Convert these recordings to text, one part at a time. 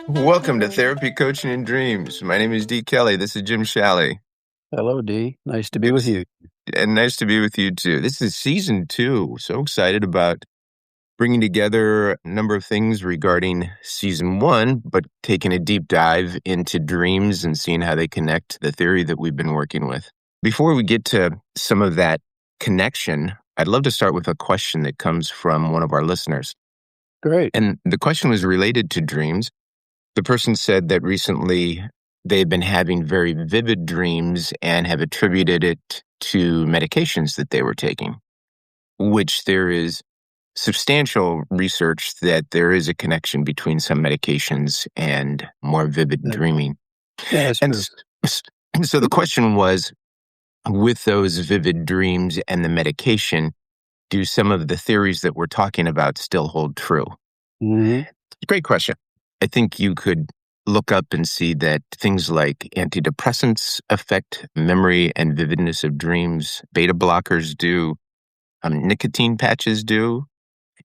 Welcome to Therapy, Coaching, and Dreams. My name is D. Kelly. This is Jim Shalley. Hello, D. Nice to be with you. And nice to be with you too. This is season 2. So excited about bringing together a number of things regarding season 1, but taking a deep dive into dreams and seeing how they connect to the theory that we've been working with. Before we get to some of that connection, I'd love to start with a question that comes from one of our listeners. Great. And the question was related to dreams. The person said that recently they've been having very vivid dreams and have attributed it to medications that they were taking, which there is substantial research that there is a connection between some medications and more vivid dreaming. Yeah, that's And true. so the question was, with those vivid dreams and the medication, do some of the theories that we're talking about still hold true? Mm-hmm. Great question. I think you could look up and see that things like antidepressants affect memory and vividness of dreams. Beta blockers do. Nicotine patches do.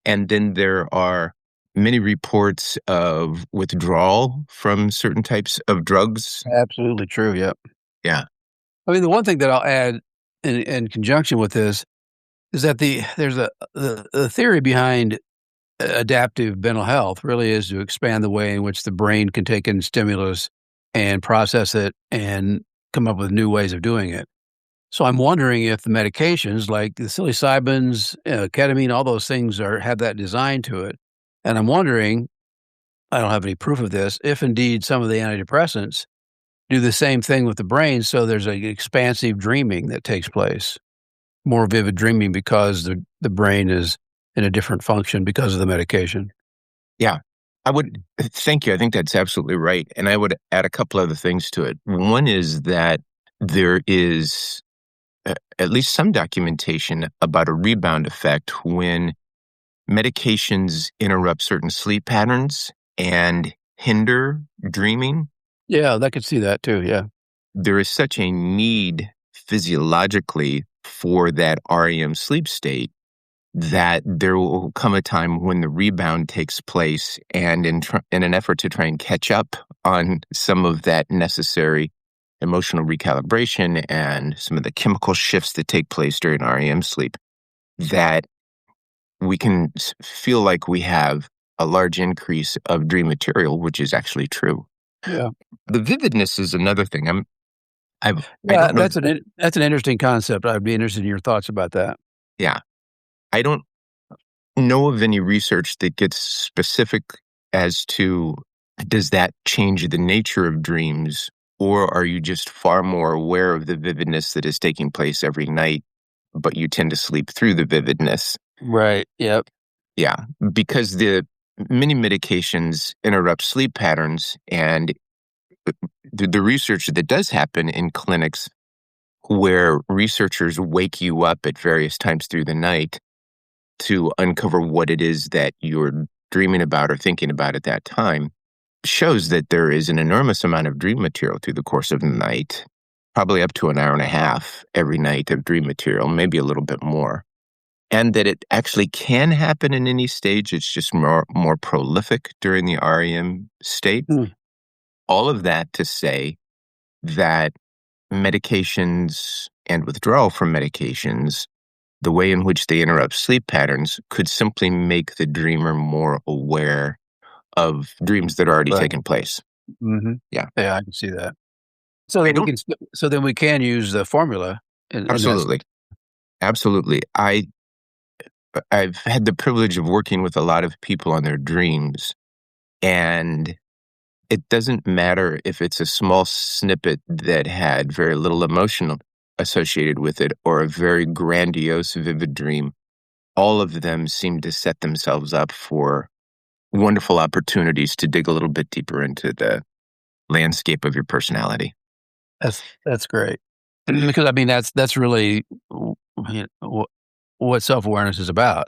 And then there are many reports of withdrawal from certain types of drugs. Absolutely true. Yep. Yeah. I mean, the one thing that I'll add in conjunction with this is that there's the theory behind adaptive mental health really is to expand the way in which the brain can take in stimulus and process it and come up with new ways of doing it. So I'm wondering if the medications like the psilocybins, ketamine, all those things have that design to it. And I'm wondering, I don't have any proof of this, if indeed some of the antidepressants do the same thing with the brain. So there's an expansive dreaming that takes place, more vivid dreaming because the brain is in a different function because of the medication. Yeah. Thank you. I think that's absolutely right. And I would add a couple other things to it. One is that there is at least some documentation about a rebound effect when medications interrupt certain sleep patterns and hinder dreaming. Yeah, I could see that too. Yeah. There is such a need physiologically for that REM sleep state that there will come a time when the rebound takes place, and in an effort to try and catch up on some of that necessary emotional recalibration and some of the chemical shifts that take place during REM sleep, that we can feel like we have a large increase of dream material, which is actually true. Yeah. The vividness is another thing. I Yeah, don't know. that's an interesting concept. I'd be interested in your thoughts about that. Yeah. I don't know of any research that gets specific as to, does that change the nature of dreams, or are you just far more aware of the vividness that is taking place every night, but you tend to sleep through the vividness? Right. Yep. Yeah, because the many medications interrupt sleep patterns, and the research that does happen in clinics where researchers wake you up at various times through the night to uncover what it is that you're dreaming about or thinking about at that time, shows that there is an enormous amount of dream material through the course of the night, probably up to an hour and a half every night of dream material, maybe a little bit more. And that it actually can happen in any stage. It's just more prolific during the REM state. All of that to say that medications and withdrawal from medications, the way in which they interrupt sleep patterns, could simply make the dreamer more aware of dreams that are already taken place. Mm-hmm. Yeah. Yeah, I can see that. So then we can use the formula. Absolutely. Absolutely. I've had the privilege of working with a lot of people on their dreams, and it doesn't matter if it's a small snippet that had very little emotion associated with it or a very grandiose, vivid dream. All of them seem to set themselves up for wonderful opportunities to dig a little bit deeper into the landscape of your personality. That's great. Because I mean that's really what self-awareness is about.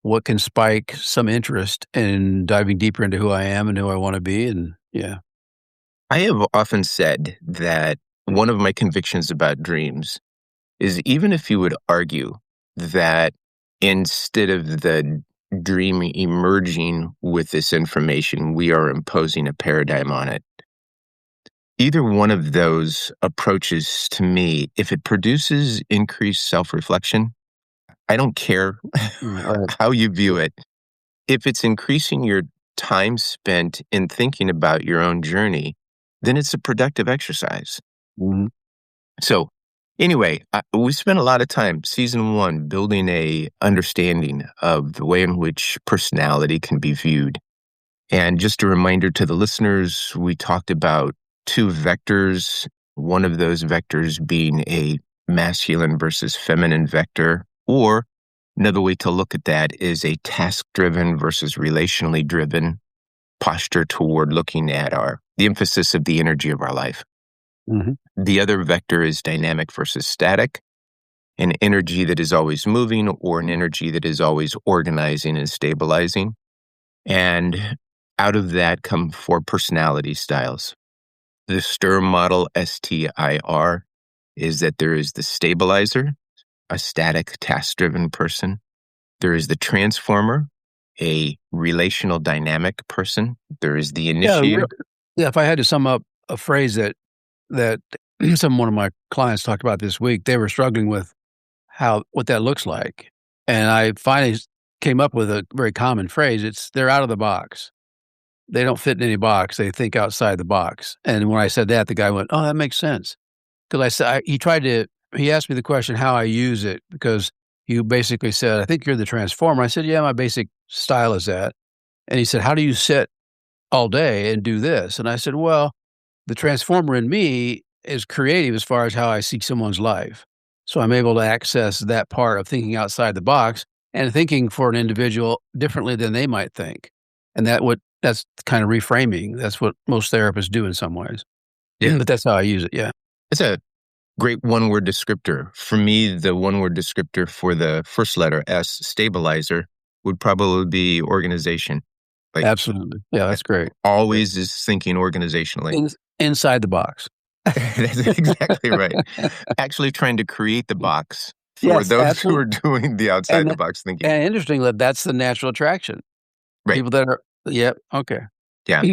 What can spike some interest in diving deeper into who I am and who I want to be, and yeah. I have often said that one of my convictions about dreams is, even if you would argue that instead of the dream emerging with this information, we are imposing a paradigm on it. Either one of those approaches to me, if it produces increased self-reflection, I don't care Right. how you view it. If it's increasing your time spent in thinking about your own journey, then it's a productive exercise. Mhm. So anyway, we spent a lot of time, season one, building a understanding of the way in which personality can be viewed. And just a reminder to the listeners, we talked about two vectors, one of those vectors being a masculine versus feminine vector, or another way to look at that is a task-driven versus relationally driven posture toward looking at the emphasis of the energy of our life. Mhm. The other vector is dynamic versus static, an energy that is always moving or an energy that is always organizing and stabilizing. And out of that come four personality styles. The Sturm model, STIR, is that there is the stabilizer, a static, task-driven person. There is the transformer, a relational dynamic person. There is the Yeah, initiator. yeah, if I had to sum up a phrase that one of my clients talked about this week, they were struggling with what that looks like. And I finally came up with a very common phrase. It's they're out of the box. They don't fit in any box. They think outside the box. And when I said that, the guy went, "Oh, that makes sense." Because he asked me the question how I use it because you basically said, "I think you're the transformer." I said, "Yeah, my basic style is that." And he said, "How do you sit all day and do this?" And I said, "Well, the transformer in me is creative as far as how I see someone's life. So I'm able to access that part of thinking outside the box and thinking for an individual differently than they might think. And that's kind of reframing. That's what most therapists do in some ways. Yeah, But that's how I use it. Yeah. it's a great one-word descriptor. For me, the one-word descriptor for the first letter, S, stabilizer, would probably be organization. Like, Absolutely. Yeah, that's great. Great. always is thinking organizationally. Inside the box. That's exactly right. Actually trying to create the box for Yes, those who absolutely. are doing the outside the And box thinking. and interestingly, that's the natural attraction. Right. People that are yep, okay. Yeah.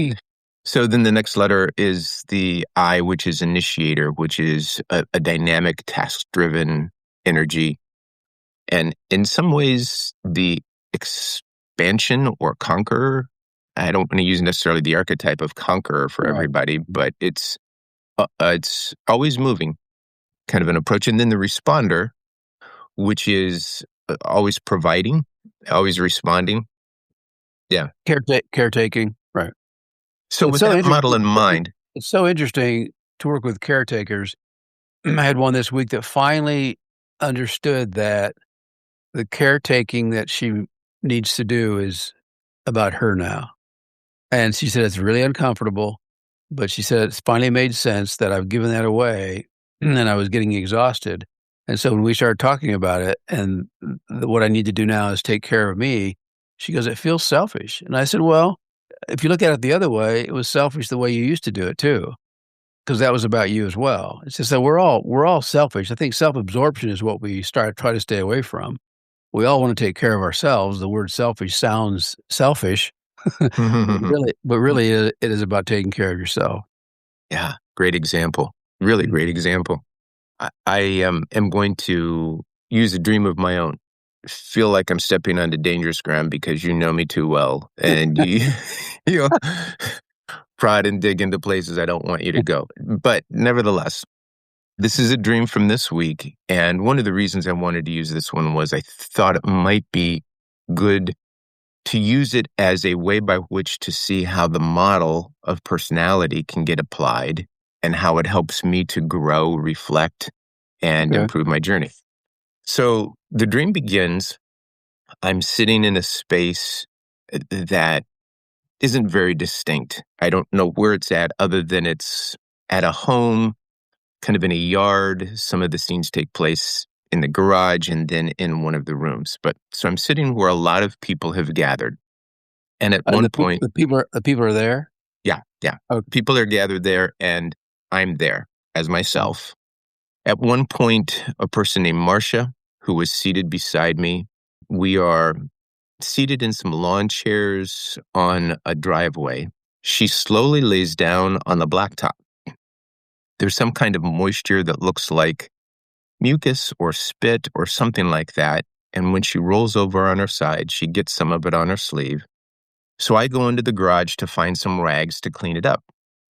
So then the next letter is the I, which is initiator, which is a dynamic, task-driven energy. And in some ways, the expansion or conqueror, I don't want to use necessarily the archetype of conqueror for Right. everybody, but it's always moving kind of an approach. And then the responder, which is always providing, always responding. Yeah. Caretaking, right. So It's with so that interesting model in mind, it's so interesting to work with caretakers. I had one this week that finally understood that the caretaking that she needs to do is about her now, and she said it's really uncomfortable, but she said it's finally made sense that I've given that away, and I was getting exhausted, and so when we started talking about it and what I need to do now is take care of me, she goes, "It feels selfish," and I said, "Well, if you look at it the other way, it was selfish the way you used to do it too, because that was about you as well." It's just that we're all selfish. I think self-absorption is what we try to stay away from. We all wanna take care of ourselves. The word selfish sounds selfish, but really it is about taking care of yourself. yeah, great example. Really Mm. great example. I am going to use a dream of my own. Feel like I'm stepping onto dangerous ground because you know me too well, and you know, prod and dig into places I don't want you to go. But nevertheless, this is a dream from this week, and one of the reasons I wanted to use this one was I thought it might be good to use it as a way by which to see how the model of personality can get applied and how it helps me to grow, reflect, and Okay. improve my journey. So the dream begins. I'm sitting in a space that isn't very distinct. I don't know where it's at other than it's at a home, kind of in a yard. Some of the scenes take place in the garage and then in one of the rooms. But so I'm sitting where a lot of people have gathered. And at And one point, the people are there? yeah, yeah, Oh, people are gathered there and I'm there as myself. At one point, a person named Marcia, who was seated beside me, we are seated in some lawn chairs on a driveway. She slowly lays down on the blacktop. There's some kind of moisture that looks like mucus or spit or something like that. And when she rolls over on her side, she gets some of it on her sleeve. So I go into the garage to find some rags to clean it up.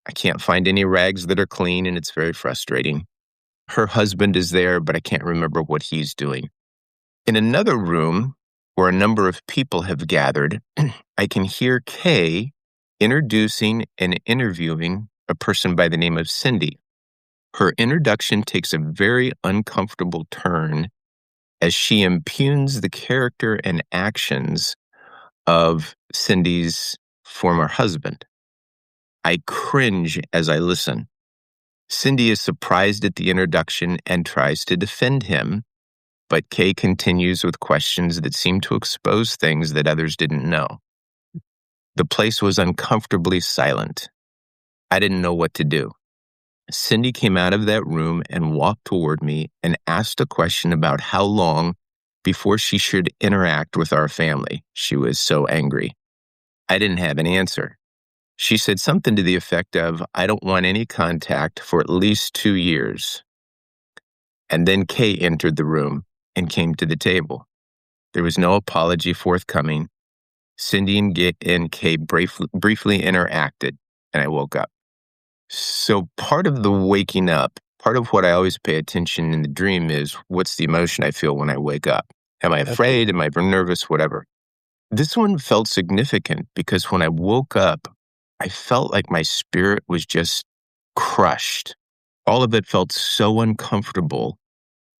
I can't find any rags that are clean, and it's very frustrating. Her husband is there, but I can't remember what he's doing. In another room where a number of people have gathered, I can hear Kay introducing and interviewing a person by the name of Cindy. Her introduction takes a very uncomfortable turn as she impugns the character and actions of Cindy's former husband. I cringe as I listen. Cindy is surprised at the introduction and tries to defend him, but Kay continues with questions that seem to expose things that others didn't know. The place was uncomfortably silent. I didn't know what to do. Cindy came out of that room and walked toward me and asked a question about how long before she should interact with our family. She was so angry. I didn't have an answer. She said something to the effect of, I don't want any contact for at least 2 years. And then Kay entered the room and came to the table. There was no apology forthcoming. Cindy and Kay briefly interacted, and I woke up. So part of the waking up, part of what I always pay attention in the dream is, what's the emotion I feel when I wake up? Am I afraid? Am I nervous? Whatever. This one felt significant because when I woke up, I felt like my spirit was just crushed. All of it felt so uncomfortable,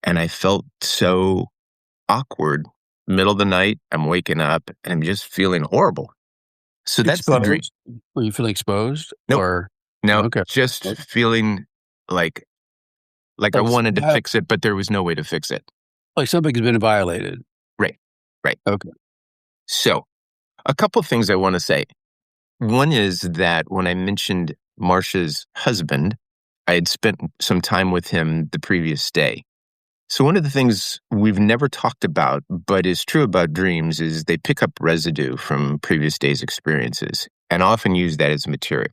and I felt so awkward. Middle of the night, I'm waking up, and I'm just feeling horrible. So that's the dream. Were you feeling exposed? Nope. Or No, okay. just feeling like I wanted to fix it, but there was no way to fix it. Like something has been violated. Right. Okay. So a couple of things I want to say. One is that when I mentioned Marcia's husband, I had spent some time with him the previous day. So one of the things we've never talked about, but is true about dreams, is they pick up residue from previous days' experiences and often use that as material.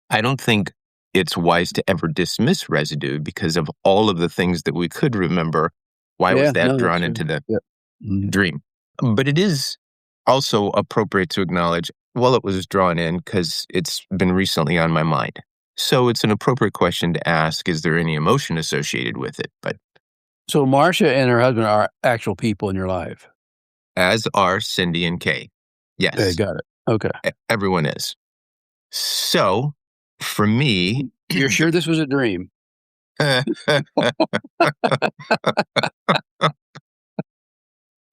I don't think it's wise to ever dismiss residue because of all of the things that we could remember. Why was that drawn into the dream? But it is also appropriate to acknowledge, well, it was drawn in because it's been recently on my mind. So it's an appropriate question to ask, is there any emotion associated with it? But so Marcia and her husband are actual people in your life? As are Cindy and Kay. Yes. Okay, got it. Okay. Everyone is. So for me... You're sure this was a dream?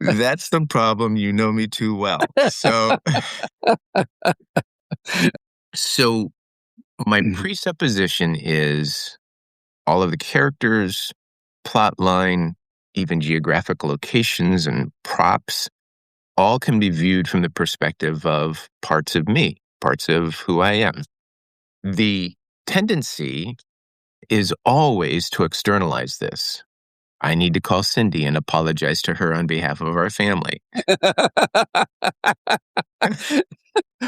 That's the problem. You know me too well. So my presupposition is all of the characters, plot line, even geographic locations and props, all can be viewed from the perspective of parts of me, parts of who I am. The tendency is always to externalize this. I need to call Cindy and apologize to her on behalf of our family.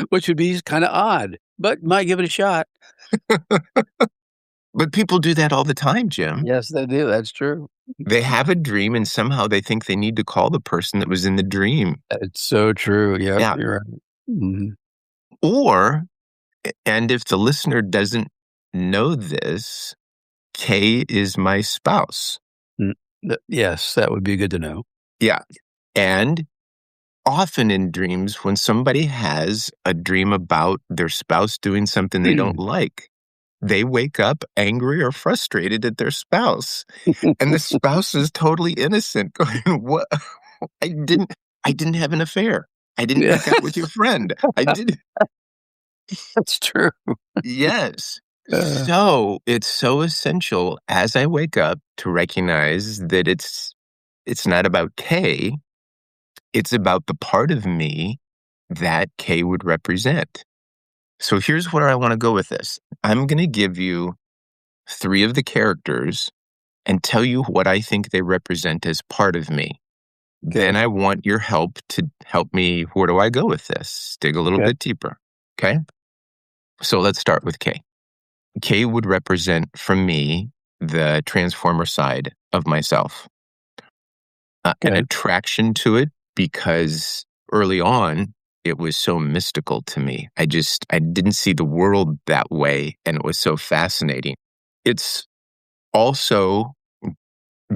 Which would be kind of odd, but might give it a shot. But people do that all the time, Jim. Yes, they do. That's true. They have a dream and somehow they think they need to call the person that was in the dream. It's so true. Yep, Yeah. You're right. Mm-hmm. Or, and if the listener doesn't know this, Kay is my spouse. Yes, that would be good to know. Yeah. And often in dreams, when somebody has a dream about their spouse doing something they don't like, they wake up angry or frustrated at their spouse. And the spouse is totally innocent, going, "What? I didn't have an affair. I didn't break up with your friend. I didn't." That's true. Yes. So it's so essential as I wake up to recognize that it's not about Kay. It's about the part of me that Kay would represent. So here's where I want to go with this. I'm going to give you 3 of the characters and tell you what I think they represent as part of me. then Okay. I want your help to help me. Where do I go with this? Dig a little Okay. bit deeper. Okay. So let's start with K. K would represent for me the transformer side of myself, an Okay. attraction to it because early on it was so mystical to me. I didn't see the world that way, and it was so fascinating. It's also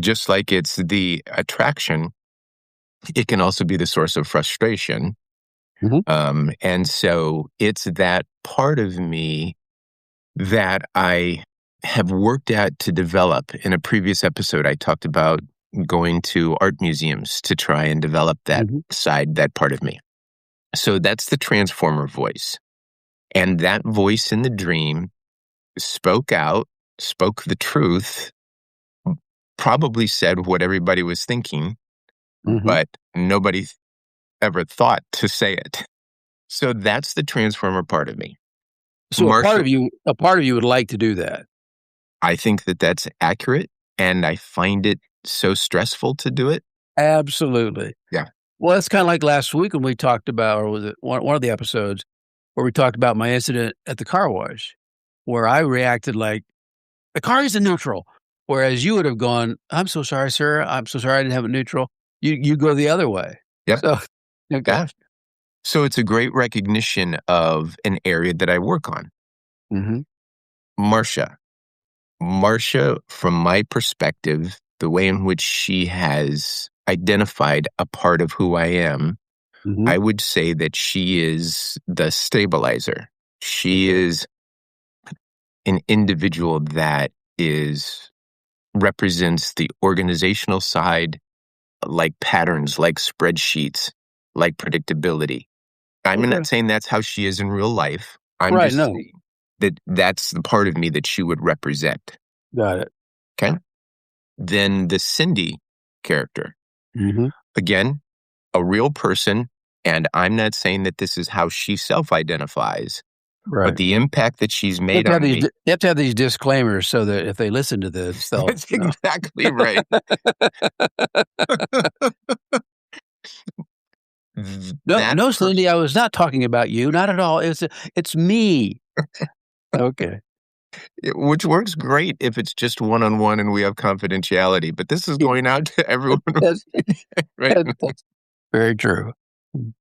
just like it's the attraction, it can also be the source of frustration. Mhm. And so it's that part of me that I have worked at to develop. In a previous episode, I talked about going to art museums to try and develop that Mhm. side, that part of me. So that's the transformer voice. And that voice in the dream spoke out, spoke the truth, probably said what everybody was thinking, Mhm. but nobody ever thought to say it. So that's the transformer part of me. So Marcia, a part of you would like to do that. I think that that's accurate, and I find it so stressful to do it. Absolutely. Yeah. Well, it's kinda like last week when we talked about or was it one of the episodes where we talked about my incident at the car wash, where I reacted like, "The car is in neutral," whereas you would have gone, "I'm so sorry, sir. I'm so sorry I didn't have it neutral." You go the other way. Yep. So okay. Yeah. So it's a great recognition of an area that I work on. Mhm. Marcia. Marcia, from my perspective, the way in which she has identified a part of who I am, Mhm. I would say that she is the stabilizer. She Okay. is an individual that is represents the organizational side, like patterns, like spreadsheets, like predictability. I'm Okay. not saying that's how she is in real life. I'm Right, just no. saying that that's the part of me that she would represent. Got it. Okay. Then the Cindy character, Mhm. again, a real person. And I'm not saying that this is how she self identifies, but Right. the impact that she's You have made to have on these me. you have to have these disclaimers so that if they listen to this, they'll That's know. exactly right. No, That no, Cindy, person. I was not talking about you, not at all. It's me. Okay. Which works great if it's just one on one and we have confidentiality. But this is Yeah, going out to everyone that right that's very true. Mm.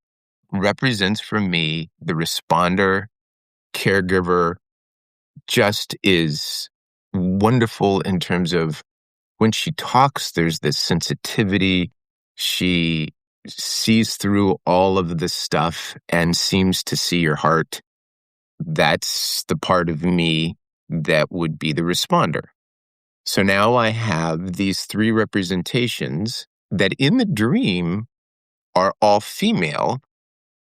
represents for me the responder, caregiver, just is wonderful in terms of when she talks, there's this sensitivity. She sees through all of the stuff and seems to see your heart. That's the part of me that would be the responder. So now I have these three representations that in the dream are all female,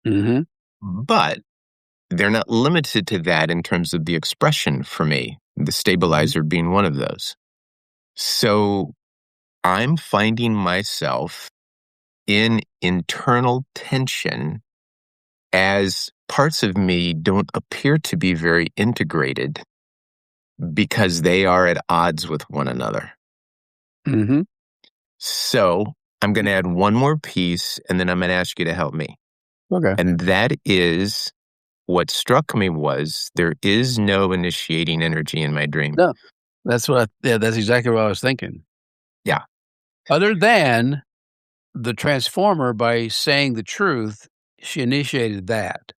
Mhm. but they're not limited to that in terms of the expression for me, the Mhm. stabilizer being one of those. So I'm finding myself in internal tension as parts of me don't appear to be very integrated because they are at odds with one another. Mhm. So I'm going to add one more piece and then I'm going to ask you to help me. Okay. And that is what struck me was there is no initiating energy in my dream. No, that's exactly what I was thinking. Yeah. Other than the transformer by saying the truth, she initiated that.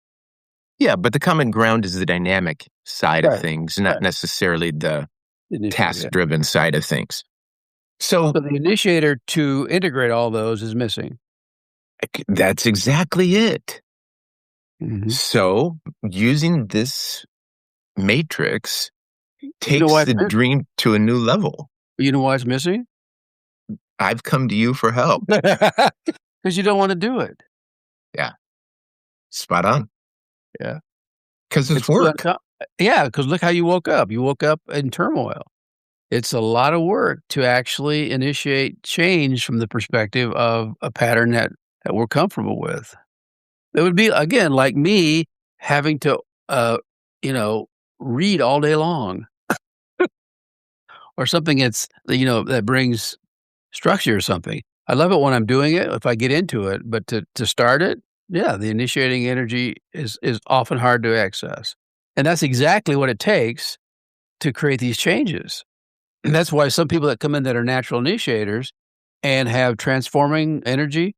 Yeah. But the common ground is the dynamic side of Right. things, not Right. necessarily the Initiated, task yeah. driven side of things. So So the initiator to integrate all those is missing. that's exactly it. Mhm. So using this matrix You know takes why the it's missing? dream to a new level. You know why it's missing? I've come to you for help. 'Cause you don't wanna do it. Yeah. Spot on. Yeah. Because it's It's too work. unco yeah, because look how you woke up. You woke up in turmoil. It's a lot of work to actually initiate change from the perspective of a pattern that we're comfortable with. It would be, again, like me having to, uh, you know, read all day long or something that brings structure or something. I love it when I'm doing it, if I get into it, but to start it, yeah, the initiating energy is often hard to access. And that's exactly what it takes to create these changes. And that's why some people that come in that are natural initiators and have transforming energy,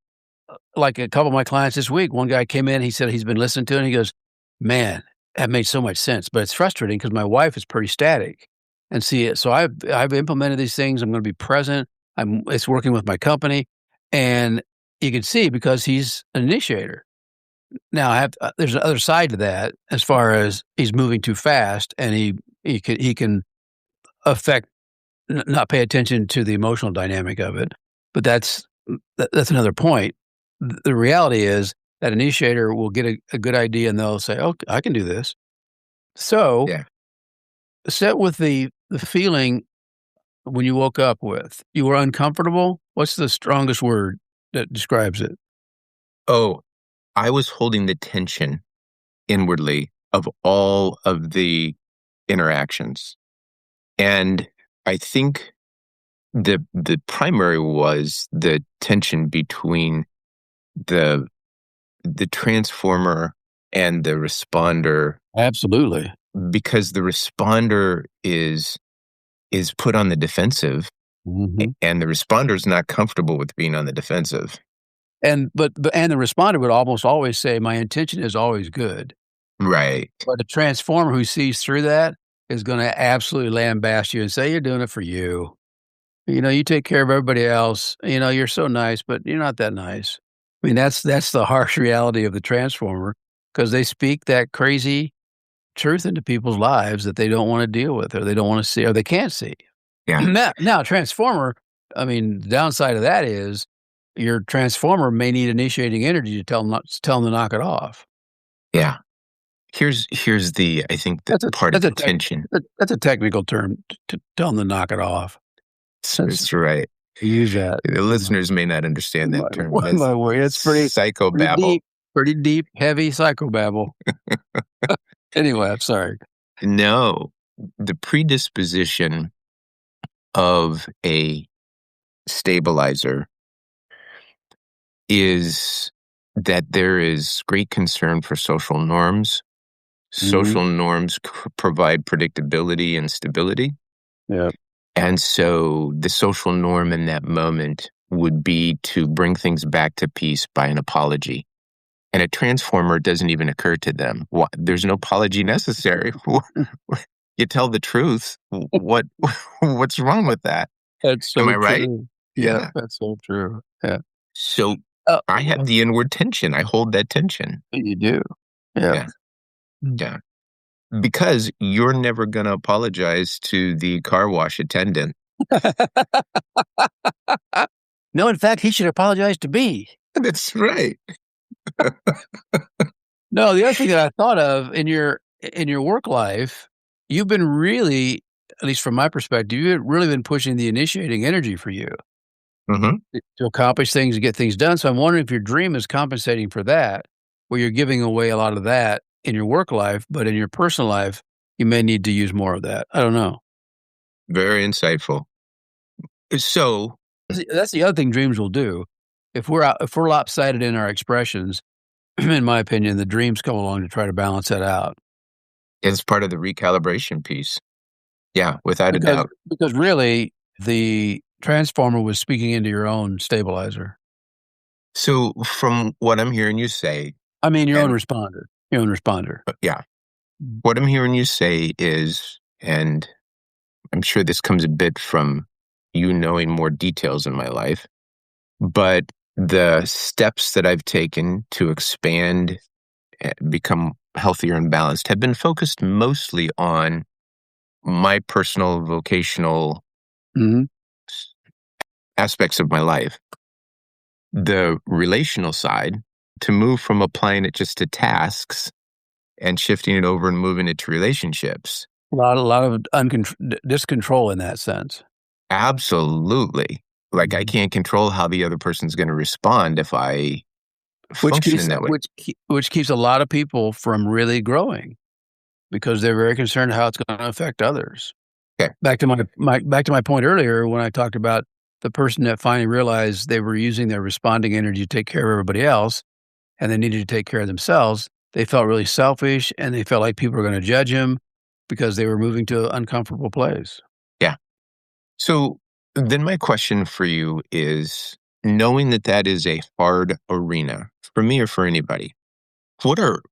like a couple of my clients this week, one guy came in, he said he's been listening to it, and he goes, "Man, that made so much sense, but it's frustrating because my wife is pretty static." And see it, so I've implemented these things. I'm going to be present. It's working with my company, and you can see because he's an initiator. Now I have there's another side to that as far as he's moving too fast, and he can affect not pay attention to the emotional dynamic of it. But that's another point. The reality is that initiator will get a good idea, and they'll say, "Oh, I can do this." So Yeah. set with the feeling when you woke up with. You were uncomfortable? What's the strongest word that describes it? Oh, I was holding the tension inwardly of all of the interactions. And I think the primary was the tension between the the transformer and the responder, Absolutely. because the responder is put on the defensive, Mhm. and the responder is not comfortable with being on the defensive. And the responder would almost always say, "My intention is always good." Right. But a transformer who sees through that is gonna absolutely lambast you and say, "You're doing it for you. You take care of everybody else. You're so nice, but you're not that nice." I mean, that's the harsh reality of the transformer because they speak that crazy truth into people's lives that they don't wanna deal with or they don't wanna see or they can't see. Yeah. Now transformer, I mean, the downside of that is your transformer may need initiating energy to tell 'em to knock it off. Yeah. Here's the I think the That's a part of that's the a tech tension. that's a technical term to tell 'em to knock it off. That's That's right. use that. The listeners may not understand My that term. That's my word, it's pretty psychobabble. pretty deep, heavy psychobabble. Anyway, I'm sorry. No, the predisposition of a stabilizer is that there is great concern for social norms. Mhm. Social norms provide predictability and stability. Yeah. And so the social norm in that moment would be to bring things back to peace by an apology. And a transformer doesn't even occur to them. There's no apology necessary. You tell the truth. What's wrong with that? That's Am so I right? true. Yeah, Yeah. that's so true. Yeah. So Oh, I have the inward tension. I hold that tension. you do. Yeah. Yeah. Yeah. Because you're never going to apologize to the car wash attendant. No, in fact, he should apologize to me. That's right. No, the other thing that I thought of in your work life, you've been really, at least from my perspective, you've really been pushing the initiating energy for you Hmm. to accomplish things, to get things done. So I'm wondering if your dream is compensating for that, where you're giving away a lot of that in your work life, but in your personal life, you may need to use more of that. I don't know. Very insightful. So That's the other thing dreams will do. If we're lopsided in our expressions, in my opinion, the dreams come along to try to balance that out. it's part of the recalibration piece. Yeah, without a Because doubt. because really, the transformer was speaking into your own stabilizer. So from what I'm hearing you say, I mean, your own and responder. Your own responder. yeah, what I'm hearing you say is, and I'm sure this comes a bit from you knowing more details in my life, but the steps that I've taken to expand, become healthier and balanced have been focused mostly on my personal vocational Mhm. aspects of my life. The relational side, to move from applying it just to tasks and shifting it over and moving it to relationships. A lot of discontrol in that sense. Absolutely. Like I Mhm. can't control how the other person's going to respond if I Which function in keeps that way. which keeps a lot of people from really growing because they're very concerned how it's gonna affect others. Okay. Back to my point earlier when I talked about the person that finally realized they were using their responding energy to take care of everybody else and they needed to take care of themselves, they felt really selfish and they felt like people were going to judge him because they were moving to an uncomfortable place. Yeah. So then my question for you is, knowing that that is a hard arena for me or for anybody, what are,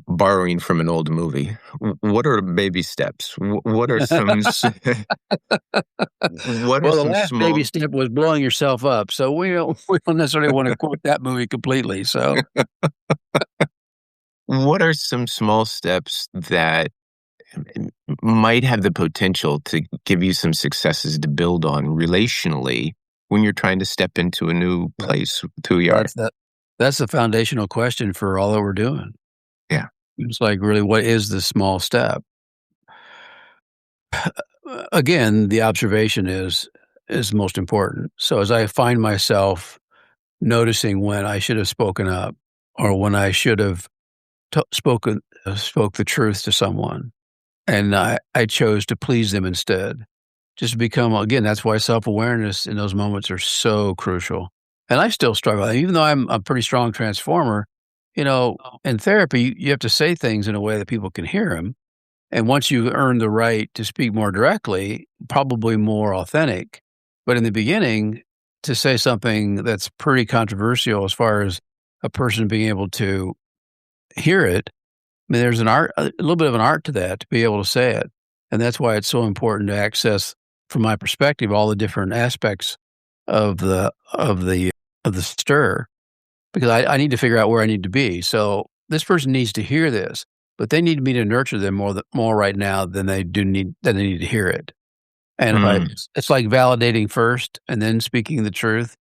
borrowing from an old movie, what are baby steps? What are what are Well, the some last baby small step was blowing yourself up, so we don't necessarily want to quote that movie completely. So what are some small steps that might have the potential to give you some successes to build on relationally when you're trying to step into a new yeah, place with who you well, are? that's the foundational question for all that we're doing. Yeah. It's like, really, what is the small step? Again, the observation is most important. So as I find myself noticing when I should have spoken up or when I should have spoke the truth to someone, and I chose to please them instead. Just become again, that's why self-awareness in those moments are so crucial. And I still struggle. Even though I'm a pretty strong transformer, in therapy, you have to say things in a way that people can hear them. And once you earn the right to speak more directly, probably more authentic. But in the beginning, to say something that's pretty controversial as far as a person being able to hear it, I mean, there's a little bit of an art to that to be able to say it. And that's why it's so important to access, from my perspective, all the different aspects of the stir, because I need to figure out where I need to be. So this person needs to hear this, but they need me to nurture them more right now than they need to hear it. And if Mm. it's like validating first and then speaking the truth.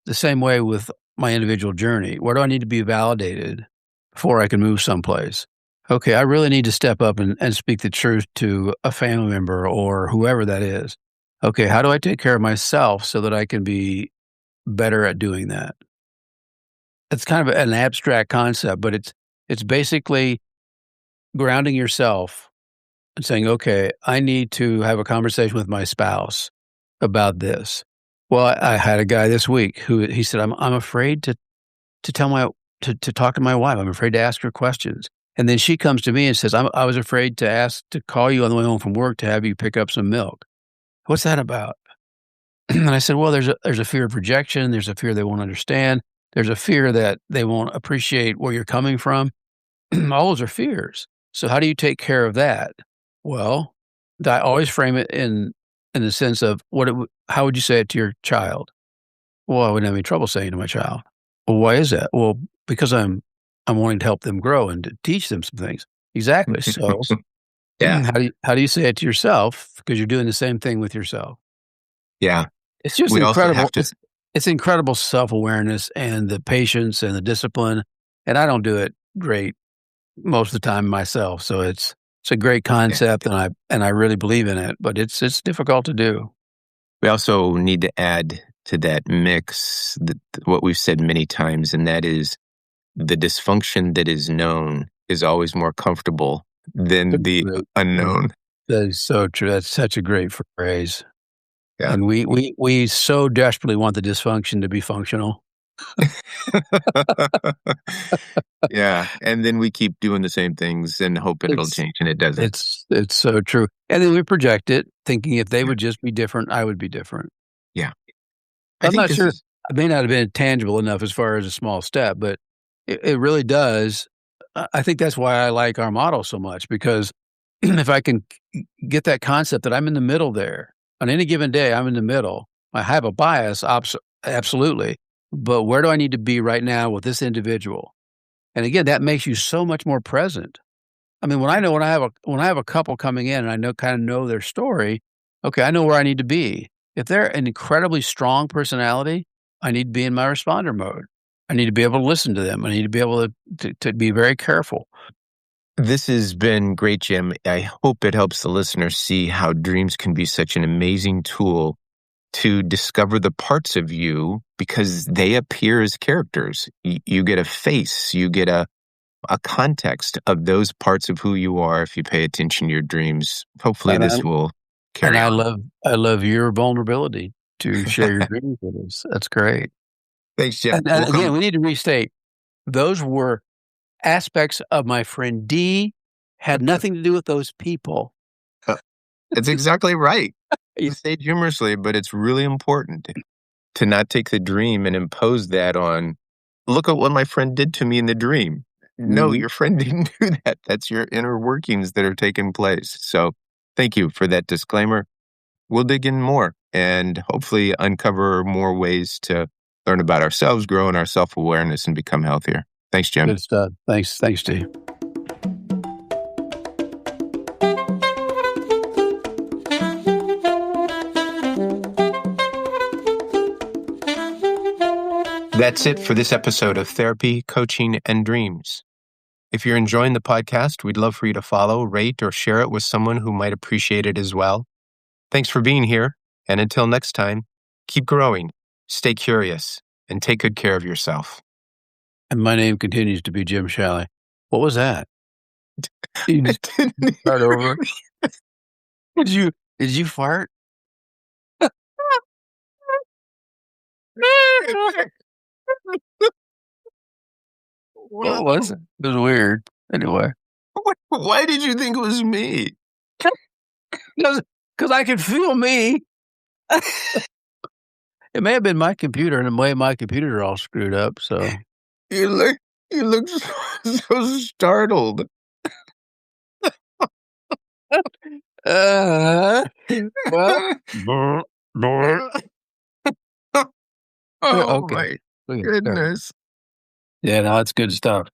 The same way with my individual journey. Where do I need to be validated before I can move someplace? Okay, I really need to step up and speak the truth to a family member or whoever that is. Okay, how do I take care of myself so that I can be better at doing that? It's kind of an abstract concept, but it's basically grounding yourself and saying, okay, I need to have a conversation with my spouse about this. Well, I had a guy this week who he said, I'm afraid to tell my to talk to my wife. I'm afraid to ask her questions. And then she comes to me and says, I was afraid to call you on the way home from work to have you pick up some milk. What's that about? And I said, well, there's a fear of rejection. There's a fear they won't understand. There's a fear that they won't appreciate where you're coming from. All those are fears. So how do you take care of that? Well, I always frame it in the sense of how would you say it to your child? Well, I wouldn't have any trouble saying it to my child. Well, why is that? Well, because I'm wanting to help them grow and to teach them some things. Exactly. So Yeah. how do you say it to yourself? Because you're doing the same thing with yourself. Yeah. It's just We also incredible. have to, It's incredible self-awareness and the patience and the discipline. And I don't do it great most of the time myself. So it's a great yeah. concept and I really believe in it, but it's difficult to do. We also need to add to that mix what we've said many times, and that is the dysfunction that is known is always more comfortable than the unknown. That is so true. That's such a great phrase. Yeah. And we so desperately want the dysfunction to be functional. Yeah, and then we keep doing the same things and hoping it'll It's change, and it doesn't. it's so true. And then we project it, thinking if they Yeah, would just be different, I would be different. yeah. I I'm think not this sure. is I may not have been tangible enough as far as a small step, but it really does. I think that's why I like our model so much because if I can get that concept that I'm in the middle there on any given day, I'm in the middle. I have a bias, absolutely, but where do I need to be right now with this individual? And again, that makes you so much more present. I mean, when I have a couple coming in and I kind of know their story, okay, I know where I need to be. If they're an incredibly strong personality, I need to be in my responder mode. I need to be able to listen to them. I need to be able to be very careful. this has been great, Jim. I hope it helps the listener see how dreams can be such an amazing tool to discover the parts of you because they appear as characters. You get a face, you get a context of those parts of who you are if you pay attention to your dreams. Hopefully And I this will and carry on. I love your vulnerability. to share your dreams with us. That's great. Thanks, Jim. And again, we need to restate, those were aspects of my friend D, had nothing to do with those people. It's exactly right. You say it humorously, but it's really important to not take the dream and impose that on, look at what my friend did to me in the dream. No, your friend didn't do that. That's your inner workings that are taking place. So thank you for that disclaimer. We'll dig in more and hopefully uncover more ways to learn about ourselves, grow in our self-awareness, and become healthier. Thanks, Jim. Good stuff. Thanks, Steve. That's it for this episode of Therapy, Coaching, and Dreams. If you're enjoying the podcast, we'd love for you to follow, rate, or share it with someone who might appreciate it as well. Thanks for being here, and until next time, keep growing, stay curious, and take good care of yourself. And my name continues to be Jim Shalley. What was that? You just start over. Did you fart? What was it? It was weird. Anyway. Why did you think it was me? Because I could feel me. It may have been my computer, and the way my computer are all screwed up. So you look so startled. Well, oh okay. my goodness. Yeah, no, it's good stuff.